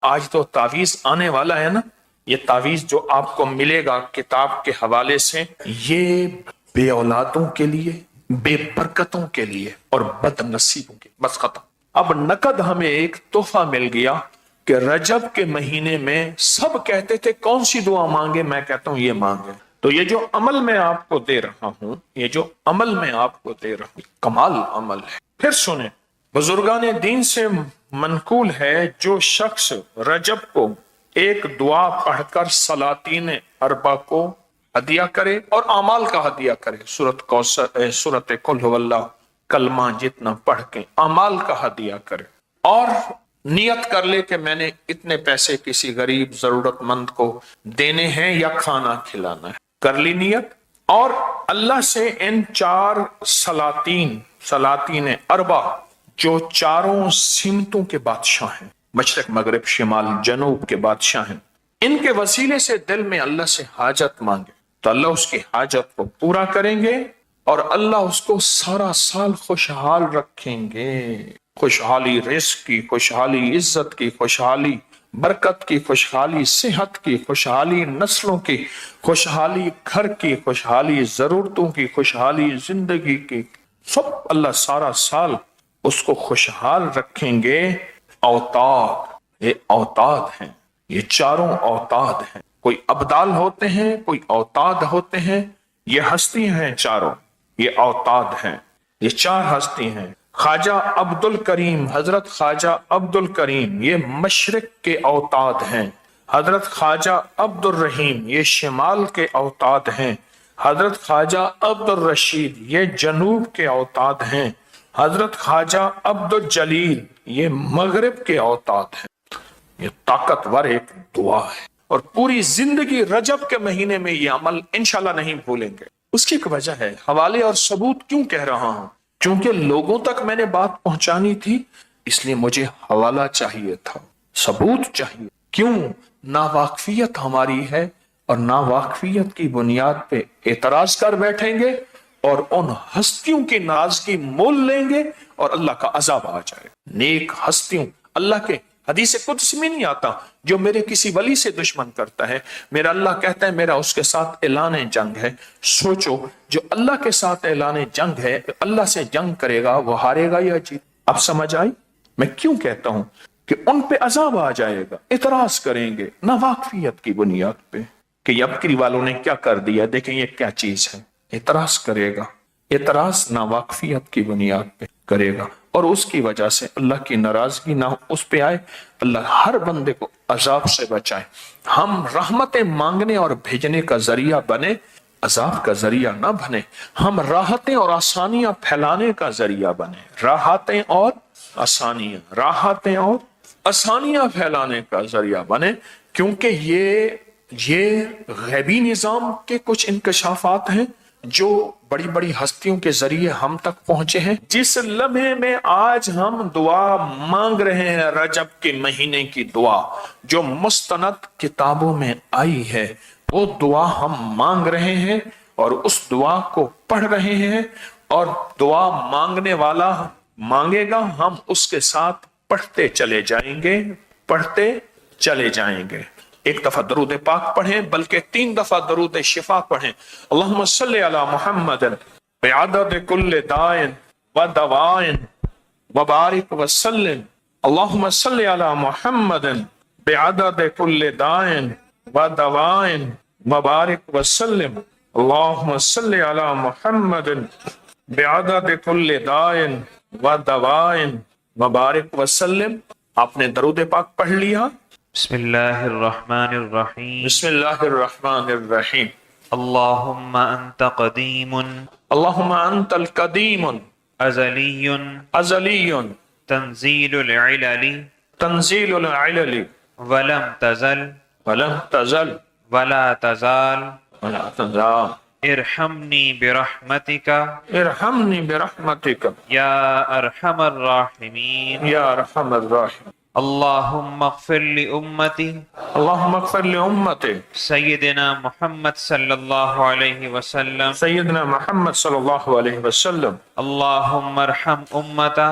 آج تو تعویذ آنے والا ہے نا، یہ تعویذ جو آپ کو ملے گا کتاب کے حوالے سے، یہ بے اولادوں کے لیے، بے برکتوں کے لیے اور بد نصیبوں کے، بس ختم۔ اب نقد ہمیں ایک تحفہ مل گیا کہ رجب کے مہینے میں سب کہتے تھے کون سی دعا مانگے، میں کہتا ہوں یہ مانگے۔ تو یہ جو عمل میں آپ کو دے رہا ہوں، یہ جو عمل میں آپ کو دے رہا ہوں، کمال عمل ہے۔ پھر سنیں، بزرگان دین سے منقول ہے جو شخص رجب کو ایک دعا پڑھ کر سلاطین اربع کو ہدیہ کرے اور اعمال کا ہدیہ کرے، سورت قل هو اللہ کلمہ جتنا پڑھ کے اعمال کا ہدیہ کرے، اور نیت کر لے کہ میں نے اتنے پیسے کسی غریب ضرورت مند کو دینے ہیں یا کھانا کھلانا ہے، کر لی نیت، اور اللہ سے ان چار سلاطین اربع جو چاروں سمتوں کے بادشاہ ہیں، مشرق مغرب شمال جنوب کے بادشاہ ہیں، ان کے وسیلے سے دل میں اللہ سے حاجت مانگے تو اللہ اس کی حاجت کو پورا کریں گے، اور اللہ اس کو سارا سال خوشحال رکھیں گے، خوشحالی رزق کی، خوشحالی عزت کی، خوشحالی برکت کی، خوشحالی صحت کی، خوشحالی نسلوں کی، خوشحالی گھر کی، خوشحالی ضرورتوں کی، خوشحالی زندگی کی، سب اللہ سارا سال اس کو خوشحال رکھیں گے۔ اوتاد، یہ اوتاد ہیں، یہ چاروں اوتاد ہیں، کوئی ابدال ہوتے ہیں، کوئی اوتاد ہوتے ہیں، یہ ہستی ہیں چاروں، یہ اوتاد ہیں، یہ چار ہستی ہیں۔ خواجہ عبد الکریم، حضرت خواجہ عبد الکریم یہ مشرق کے اوتاد ہیں، حضرت خواجہ عبد الرحیم یہ شمال کے اوتاد ہیں، حضرت خواجہ عبد الرشید یہ جنوب کے اوتاد ہیں، حضرت خواجہ عبد الجلیل یہ مغرب کے اوتاد ہیں۔ یہ طاقتور ایک دعا ہے، اور پوری زندگی رجب کے مہینے میں یہ عمل انشاءاللہ نہیں بھولیں گے۔ اس کی ایک وجہ ہے، حوالے اور ثبوت کیوں کہہ رہا ہوں؟ چونکہ لوگوں تک میں نے بات پہنچانی تھی، اس لیے مجھے حوالہ چاہیے تھا، ثبوت چاہیے۔ کیوں؟ ناواقفیت ہماری ہے، اور ناواقفیت کی بنیاد پہ اعتراض کر بیٹھیں گے اور ان ہستیوں کی ناراضگی مول لیں گے اور اللہ کا عذاب آ جائے۔ نیک ہستیوں، اللہ کے حدیث قدس میں نہیں آتا جو میرے کسی ولی سے دشمن کرتا ہے، میرا اللہ کہتا ہے میرا اس کے ساتھ اعلان جنگ ہے۔ سوچو، جو اللہ کے ساتھ اعلان جنگ ہے، اللہ سے جنگ کرے گا، وہ ہارے گا یا جیت؟ اب سمجھ آئی میں کیوں کہتا ہوں کہ ان پہ عذاب آ جائے گا، اعتراض کریں گے ناواقفیت کی بنیاد پہ کہ یبکری والوں نے کیا کر دیا، دیکھیں یہ کیا چیز ہے، اعتراض کرے گا، اعتراض ناواقفیت کی بنیاد پہ کرے گا، اور اس کی وجہ سے اللہ کی ناراضگی نہ اس پہ آئے، اللہ ہر بندے کو عذاب سے بچائے۔ ہم رحمتیں مانگنے اور بھیجنے کا ذریعہ بنے، عذاب کا ذریعہ نہ بنے۔ ہم راحتیں اور آسانیاں پھیلانے کا ذریعہ بنے، راحتیں اور آسانیاں پھیلانے کا ذریعہ بنے، کیونکہ یہ غیبی نظام کے کچھ انکشافات ہیں جو بڑی بڑی ہستیوں کے ذریعے ہم تک پہنچے ہیں۔ جس لمحے میں آج ہم دعا مانگ رہے ہیں، رجب کے مہینے کی دعا جو مستند کتابوں میں آئی ہے، وہ دعا ہم مانگ رہے ہیں اور اس دعا کو پڑھ رہے ہیں، اور دعا مانگنے والا مانگے گا، ہم اس کے ساتھ پڑھتے چلے جائیں گے۔ ایک دفعہ درود پاک پڑھیں، بلکہ 3 دفعہ درود شفا پڑھیں۔ اللہم صلی علی محمد بعدد کل دائن و دوائن وبارک وسلم۔ اللہم صلی علی محمد بعدد کل دائن و دوائن وبارک وسلم۔ اللہم صلی علی محمد بعدد کل دائن و دوائن وبارک وسلم۔ آپ نے درود پاک پڑھ لیا۔ بسم اللہ الرحمن الرحیم۔ بسم اللہ الرحمن الرحیم۔ اللہم انت قدیم اللہم انت القدیم ازلی ازلی تنزیل العلل تنزیل العلل ولم تزل ولم تزل ولا تزال ولا تزال ارحمنی برحمتک ارحمنی برحمتک یا ارحم الراحمین۔ یا ارحم الراحمین۔ اللہم اغفر لامتی اللہم اغفر لامتی سیدنا محمد صلی اللہ علیہ وسلم۔ سیدنا محمد صلی اللہ علیہ وسلم۔ اللہم ارحم امتا